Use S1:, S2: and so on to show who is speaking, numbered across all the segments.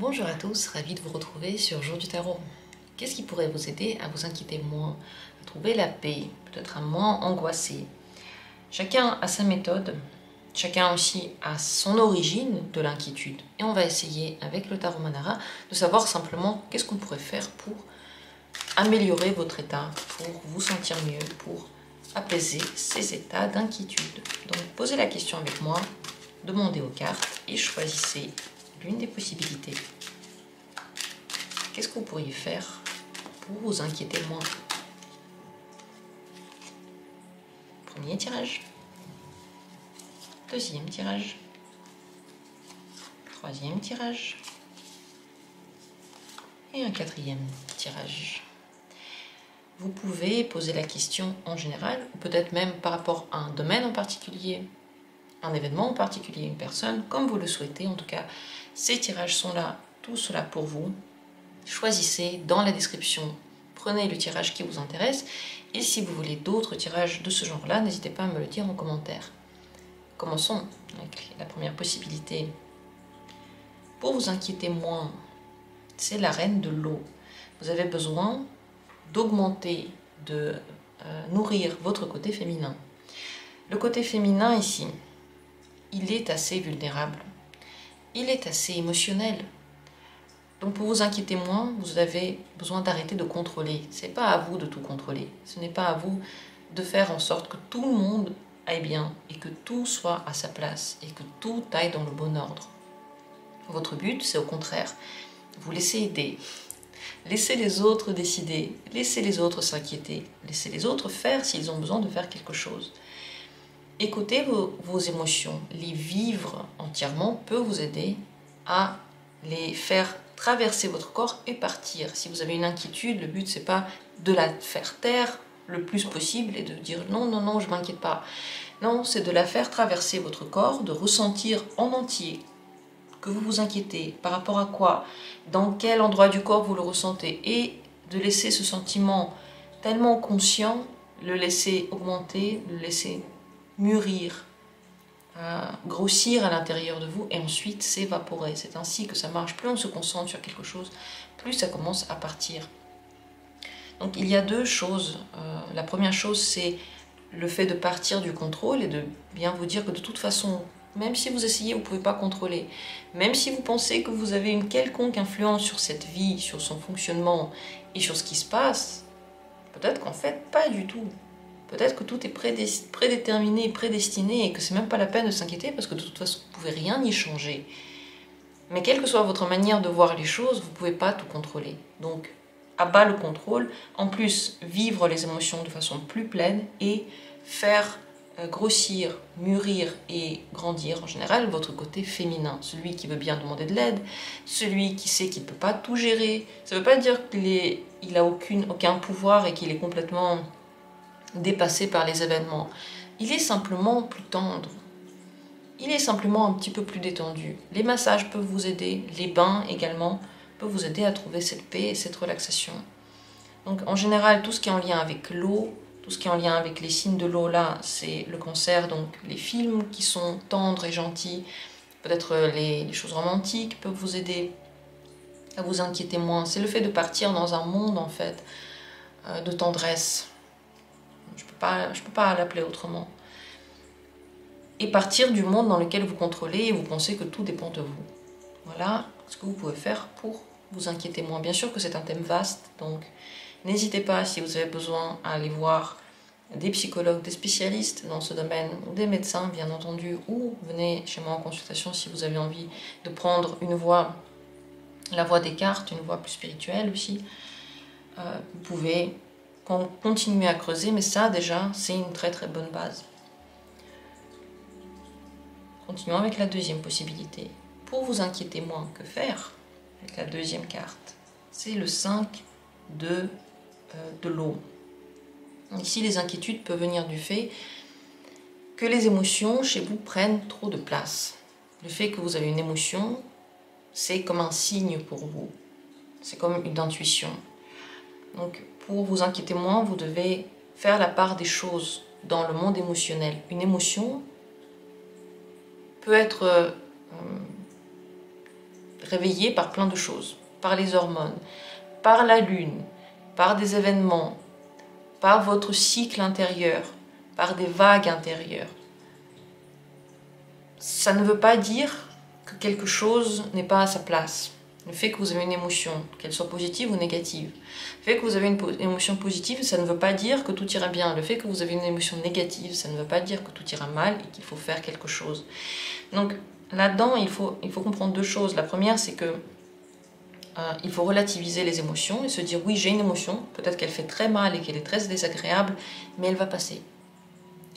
S1: Bonjour à tous, ravi de vous retrouver sur Jour du Tarot. Qu'est-ce qui pourrait vous aider à vous inquiéter moins, à trouver la paix, peut-être à moins angoisser? Chacun a sa méthode, chacun aussi a son origine de l'inquiétude. Et on va essayer avec le Tarot Manara de savoir simplement qu'est-ce qu'on pourrait faire pour améliorer votre état, pour vous sentir mieux, pour apaiser ces états d'inquiétude. Donc posez la question avec moi, demandez aux cartes et choisissez l'une des possibilités. Qu'est-ce que vous pourriez faire pour vous inquiéter moins? Premier tirage. Deuxième tirage. Troisième tirage. Et un quatrième tirage. Vous pouvez poser la question en général, ou peut-être même par rapport à un domaine en particulier, un événement en particulier, une personne, comme vous le souhaitez. En tout cas, ces tirages sont là, tous là pour vous. Choisissez dans la description, prenez le tirage qui vous intéresse, et si vous voulez d'autres tirages de ce genre-là, n'hésitez pas à me le dire en commentaire. Commençons avec la première possibilité. Pour vous inquiéter moins, c'est la reine de l'eau. Vous avez besoin d'augmenter, de nourrir votre côté féminin. Le côté féminin ici, il est assez vulnérable, il est assez émotionnel. Donc pour vous inquiéter moins, vous avez besoin d'arrêter de contrôler. Ce n'est pas à vous de tout contrôler. Ce n'est pas à vous de faire en sorte que tout le monde aille bien et que tout soit à sa place et que tout aille dans le bon ordre. Votre but, c'est au contraire, vous laisser aider. Laissez les autres décider, laissez les autres s'inquiéter, laissez les autres faire s'ils ont besoin de faire quelque chose. Écoutez vos émotions, les vivre entièrement peut vous aider à les faire traverser votre corps et partir. Si vous avez une inquiétude, le but c'est pas de la faire taire le plus possible et de dire non, non, non, je m'inquiète pas. Non, c'est de la faire traverser votre corps, de ressentir en entier que vous vous inquiétez, par rapport à quoi, dans quel endroit du corps vous le ressentez, et de laisser ce sentiment tellement conscient, le laisser augmenter, le laisser mûrir, grossir à l'intérieur de vous et ensuite s'évaporer. C'est ainsi que ça marche. Plus on se concentre sur quelque chose, plus ça commence à partir. Donc il y a deux choses. La première chose, c'est le fait de partir du contrôle et de bien vous dire que de toute façon, même si vous essayez, vous ne pouvez pas contrôler. Même si vous pensez que vous avez une quelconque influence sur cette vie, sur son fonctionnement et sur ce qui se passe, peut-être qu'en fait, pas du tout. Peut-être que tout est prédéterminé, prédestiné et que c'est même pas la peine de s'inquiéter parce que de toute façon, vous ne pouvez rien y changer. Mais quelle que soit votre manière de voir les choses, vous ne pouvez pas tout contrôler. Donc, à bas le contrôle. En plus, vivre les émotions de façon plus pleine et faire grossir, mûrir et grandir en général votre côté féminin. Celui qui veut bien demander de l'aide, celui qui sait qu'il ne peut pas tout gérer. Ça ne veut pas dire qu'il n'a aucun pouvoir et qu'il est complètement dépassé par les événements. Il est simplement plus tendre. Il est simplement un petit peu plus détendu. Les massages peuvent vous aider, les bains également peuvent vous aider à trouver cette paix et cette relaxation. Donc en général, tout ce qui est en lien avec l'eau, tout ce qui est en lien avec les signes de l'eau là, c'est le cancer, donc les films qui sont tendres et gentils, peut-être les choses romantiques peuvent vous aider à vous inquiéter moins. C'est le fait de partir dans un monde en fait de tendresse. Je peux pas l'appeler autrement. Et partir du monde dans lequel vous contrôlez et vous pensez que tout dépend de vous. Voilà ce que vous pouvez faire pour vous inquiéter moins. Bien sûr que c'est un thème vaste, donc n'hésitez pas, si vous avez besoin, à aller voir des psychologues, des spécialistes dans ce domaine, ou des médecins bien entendu, ou venez chez moi en consultation si vous avez envie de prendre une voie, la voie des cartes, une voie plus spirituelle aussi. Vous pouvez continuer à creuser, mais ça déjà c'est une très très bonne base. Continuons avec la deuxième possibilité. Pour vous inquiéter moins, que faire avec la deuxième carte? C'est le 5 de l'eau. Ici, les inquiétudes peuvent venir du fait que les émotions chez vous prennent trop de place. Le fait que vous avez une émotion, c'est comme un signe pour vous. C'est comme une intuition. Donc, pour vous inquiéter moins, vous devez faire la part des choses dans le monde émotionnel. Une émotion peut être réveillé par plein de choses, par les hormones, par la lune, par des événements, par votre cycle intérieur, par des vagues intérieures. Ça ne veut pas dire que quelque chose n'est pas à sa place. Le fait que vous avez une émotion, qu'elle soit positive ou négative. Le fait que vous avez une émotion positive, ça ne veut pas dire que tout ira bien. Le fait que vous avez une émotion négative, ça ne veut pas dire que tout ira mal et qu'il faut faire quelque chose. Donc là-dedans, il faut comprendre deux choses. La première, c'est que il faut relativiser les émotions et se dire oui, j'ai une émotion, peut-être qu'elle fait très mal et qu'elle est très désagréable, mais elle va passer.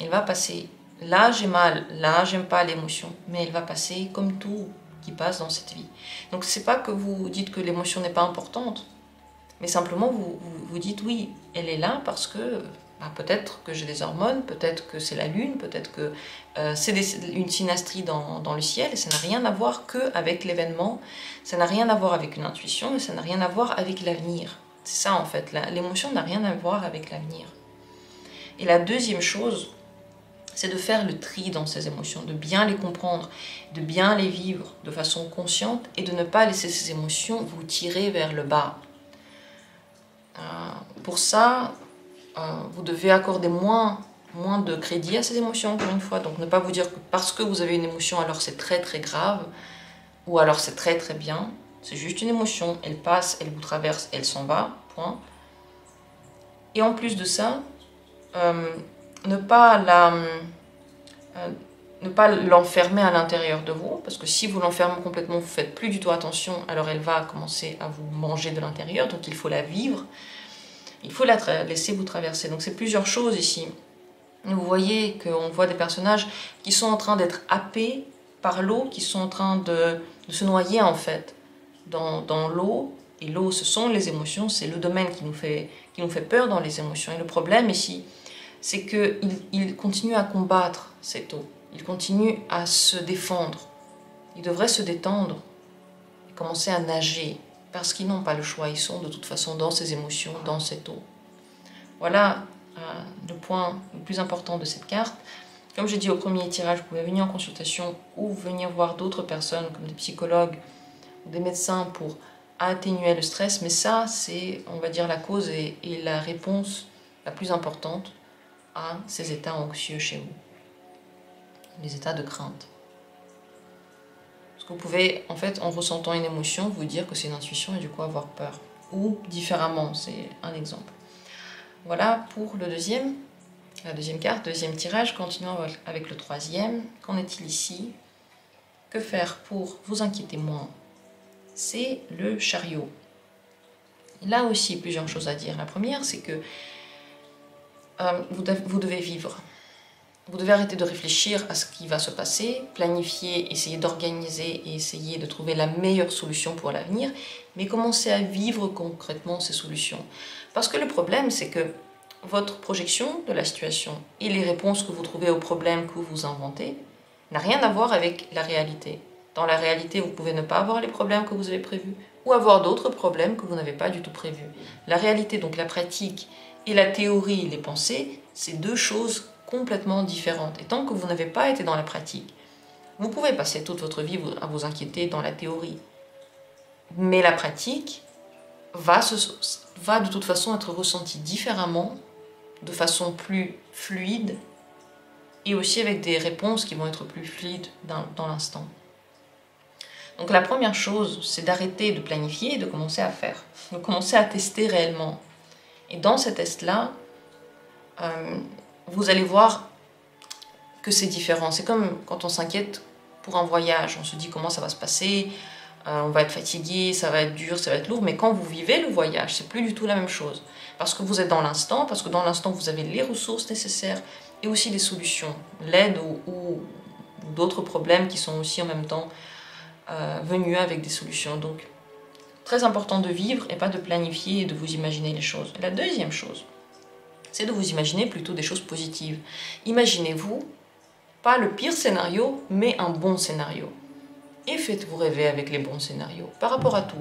S1: Elle va passer. Là, j'ai mal, là, j'aime pas l'émotion, mais elle va passer comme tout qui passe dans cette vie. Donc, c'est pas que vous dites que l'émotion n'est pas importante, mais simplement vous dites oui, elle est là parce que peut-être que j'ai des hormones, peut-être que c'est la lune, peut-être que c'est une synastrie dans le ciel, et ça n'a rien à voir qu'avec l'événement, ça n'a rien à voir avec une intuition, et ça n'a rien à voir avec l'avenir. C'est ça en fait, l'émotion n'a rien à voir avec l'avenir. Et la deuxième chose, c'est de faire le tri dans ces émotions, de bien les comprendre, de bien les vivre de façon consciente et de ne pas laisser ces émotions vous tirer vers le bas. Pour ça, vous devez accorder moins de crédit à ces émotions, encore une fois. Donc ne pas vous dire que parce que vous avez une émotion, alors c'est très très grave, ou alors c'est très très bien. C'est juste une émotion, elle passe, elle vous traverse, elle s'en va, point. Et en plus de ça, ne pas l'enfermer à l'intérieur de vous, parce que si vous l'enfermez complètement, vous ne faites plus du tout attention, alors elle va commencer à vous manger de l'intérieur, donc il faut la vivre, il faut la laisser vous traverser. Donc c'est plusieurs choses ici. Vous voyez qu'on voit des personnages qui sont en train d'être happés par l'eau, qui sont en train de se noyer en fait dans l'eau, et l'eau ce sont les émotions, c'est le domaine qui nous fait peur dans les émotions. Et le problème ici, c'est qu'il continue à combattre cette eau, il continue à se défendre. Il devrait se détendre et commencer à nager, parce qu'ils n'ont pas le choix, ils sont de toute façon dans ces émotions, dans cette eau. Voilà le point le plus important de cette carte. Comme j'ai dit au premier tirage, vous pouvez venir en consultation ou venir voir d'autres personnes comme des psychologues ou des médecins pour atténuer le stress, mais ça c'est, on va dire, la cause et la réponse la plus importante à ces états anxieux chez vous, les états de crainte. Parce que vous pouvez, en fait, en ressentant une émotion, vous dire que c'est une intuition et du coup avoir peur. Ou différemment, c'est un exemple. Voilà pour la deuxième carte, deuxième tirage. Continuons avec le troisième. Qu'en est-il ici? Que faire pour vous inquiéter moins? C'est le chariot. Là aussi, plusieurs choses à dire. La première, c'est que vous devez vivre. Vous devez arrêter de réfléchir à ce qui va se passer, planifier, essayer d'organiser et essayer de trouver la meilleure solution pour l'avenir, mais commencer à vivre concrètement ces solutions. Parce que le problème, c'est que votre projection de la situation et les réponses que vous trouvez aux problèmes que vous inventez n'a rien à voir avec la réalité. Dans la réalité, vous pouvez ne pas avoir les problèmes que vous avez prévus ou avoir d'autres problèmes que vous n'avez pas du tout prévus. La réalité, donc la pratique, et la théorie, les pensées, c'est deux choses complètement différentes. Et tant que vous n'avez pas été dans la pratique, vous pouvez passer toute votre vie à vous inquiéter dans la théorie. Mais la pratique va de toute façon être ressentie différemment, de façon plus fluide, et aussi avec des réponses qui vont être plus fluides dans l'instant. Donc la première chose, c'est d'arrêter de planifier et de commencer à faire, de commencer à tester réellement. Et dans ces tests-là, vous allez voir que c'est différent. C'est comme quand on s'inquiète pour un voyage. On se dit comment ça va se passer, on va être fatigué, ça va être dur, ça va être lourd. Mais quand vous vivez le voyage, c'est plus du tout la même chose. Parce que vous êtes dans l'instant, parce que dans l'instant, vous avez les ressources nécessaires et aussi des solutions. L'aide ou d'autres problèmes qui sont aussi en même temps venus avec des solutions. Donc, très important de vivre et pas de planifier et de vous imaginer les choses. Et la deuxième chose, c'est de vous imaginer plutôt des choses positives. Imaginez-vous, pas le pire scénario, mais un bon scénario. Et faites-vous rêver avec les bons scénarios, par rapport à tout.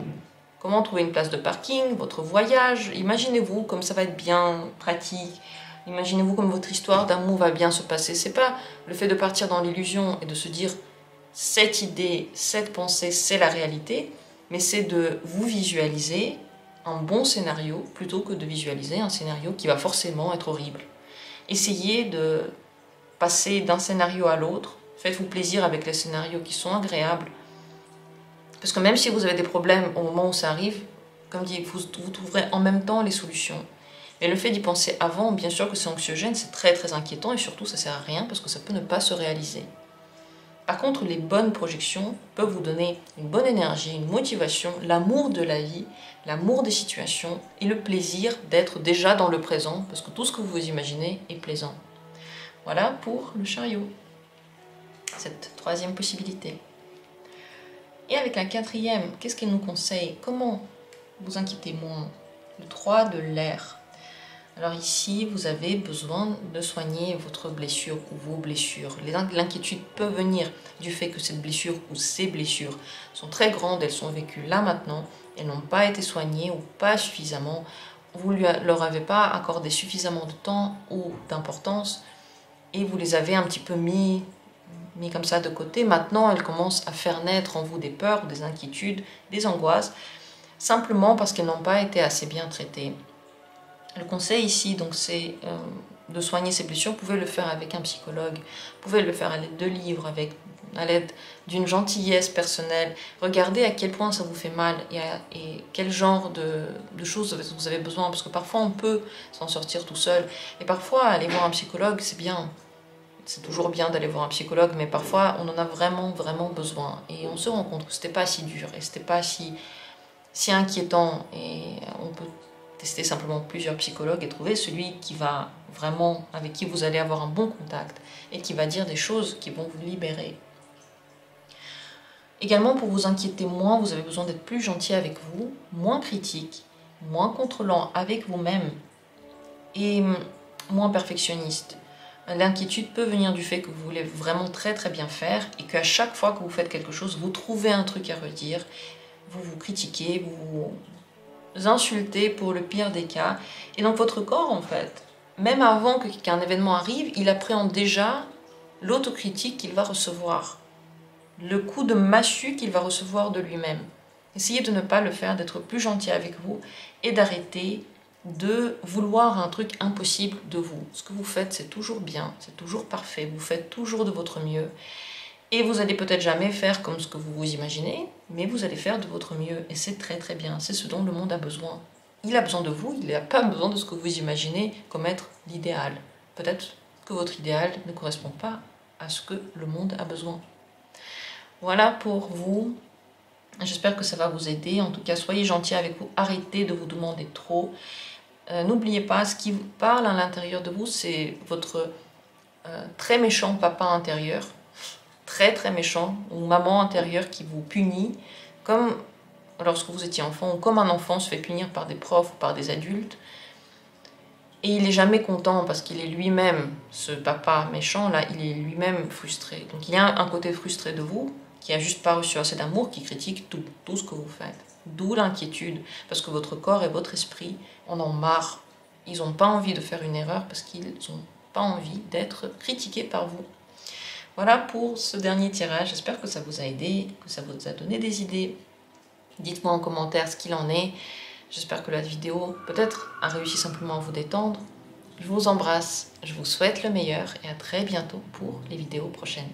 S1: Comment trouver une place de parking, votre voyage, imaginez-vous comme ça va être bien pratique, imaginez-vous comme votre histoire d'amour va bien se passer. C'est pas le fait de partir dans l'illusion et de se dire cette idée, cette pensée, c'est la réalité. mais c'est de vous visualiser un bon scénario plutôt que de visualiser un scénario qui va forcément être horrible. Essayez de passer d'un scénario à l'autre, faites-vous plaisir avec les scénarios qui sont agréables, parce que même si vous avez des problèmes au moment où ça arrive, comme dit, vous trouverez en même temps les solutions. Mais le fait d'y penser avant, bien sûr que c'est anxiogène, c'est très très inquiétant et surtout ça sert à rien parce que ça peut ne pas se réaliser. Par contre, les bonnes projections peuvent vous donner une bonne énergie, une motivation, l'amour de la vie, l'amour des situations et le plaisir d'être déjà dans le présent parce que tout ce que vous imaginez est plaisant. Voilà pour le chariot, cette troisième possibilité. Et avec la quatrième, qu'est-ce qu'elle nous conseille? Comment vous inquiétez moins? Le 3 de l'air. Alors ici, vous avez besoin de soigner votre blessure ou vos blessures. L'inquiétude peut venir du fait que cette blessure ou ces blessures sont très grandes, elles sont vécues là maintenant, elles n'ont pas été soignées ou pas suffisamment. Vous ne leur avez pas accordé suffisamment de temps ou d'importance et vous les avez un petit peu mis comme ça de côté. Maintenant, elles commencent à faire naître en vous des peurs, des inquiétudes, des angoisses, simplement parce qu'elles n'ont pas été assez bien traitées. Le conseil ici, donc, c'est de soigner ces blessures. Vous pouvez le faire avec un psychologue, vous pouvez le faire à l'aide de livres, à l'aide d'une gentillesse personnelle. Regardez à quel point ça vous fait mal et quel genre de choses vous avez besoin. Parce que parfois, on peut s'en sortir tout seul. Et parfois, aller voir un psychologue, c'est bien. C'est toujours bien d'aller voir un psychologue, mais parfois, on en a vraiment, vraiment besoin. Et on se rend compte que c'était pas si dur et c'était pas si inquiétant. Et on peut tester simplement plusieurs psychologues et trouver celui qui va vraiment, avec qui vous allez avoir un bon contact et qui va dire des choses qui vont vous libérer. Également, pour vous inquiéter moins, vous avez besoin d'être plus gentil avec vous, moins critique, moins contrôlant avec vous-même et moins perfectionniste. L'inquiétude peut venir du fait que vous voulez vraiment très très bien faire et qu'à chaque fois que vous faites quelque chose, vous trouvez un truc à redire, vous vous critiquez, vous insultez pour le pire des cas. Et donc votre corps, en fait, même avant qu'un événement arrive, il appréhende déjà l'autocritique qu'il va recevoir, le coup de massue qu'il va recevoir de lui-même. Essayez de ne pas le faire, d'être plus gentil avec vous et d'arrêter de vouloir un truc impossible de vous. Ce que vous faites, c'est toujours bien, c'est toujours parfait, vous faites toujours de votre mieux. Et vous allez peut-être jamais faire comme ce que vous vous imaginez, mais vous allez faire de votre mieux. Et c'est très très bien, c'est ce dont le monde a besoin. Il a besoin de vous, il n'a pas besoin de ce que vous imaginez comme être l'idéal. Peut-être que votre idéal ne correspond pas à ce que le monde a besoin. Voilà pour vous. J'espère que ça va vous aider. En tout cas, soyez gentils avec vous, arrêtez de vous demander trop. N'oubliez pas, ce qui vous parle à l'intérieur de vous, c'est votre très méchant papa intérieur, très très méchant, ou maman intérieure qui vous punit, comme lorsque vous étiez enfant, ou comme un enfant se fait punir par des profs ou par des adultes, et il n'est jamais content parce qu'il est lui-même, ce papa méchant là, il est lui-même frustré. Donc il y a un côté frustré de vous, qui n'a juste pas reçu assez d'amour, qui critique tout ce que vous faites. D'où l'inquiétude, parce que votre corps et votre esprit en ont marre. Ils n'ont pas envie de faire une erreur parce qu'ils n'ont pas envie d'être critiqués par vous. Voilà pour ce dernier tirage. J'espère que ça vous a aidé, que ça vous a donné des idées. Dites-moi en commentaire ce qu'il en est. J'espère que la vidéo peut-être a réussi simplement à vous détendre. Je vous embrasse, je vous souhaite le meilleur et à très bientôt pour les vidéos prochaines.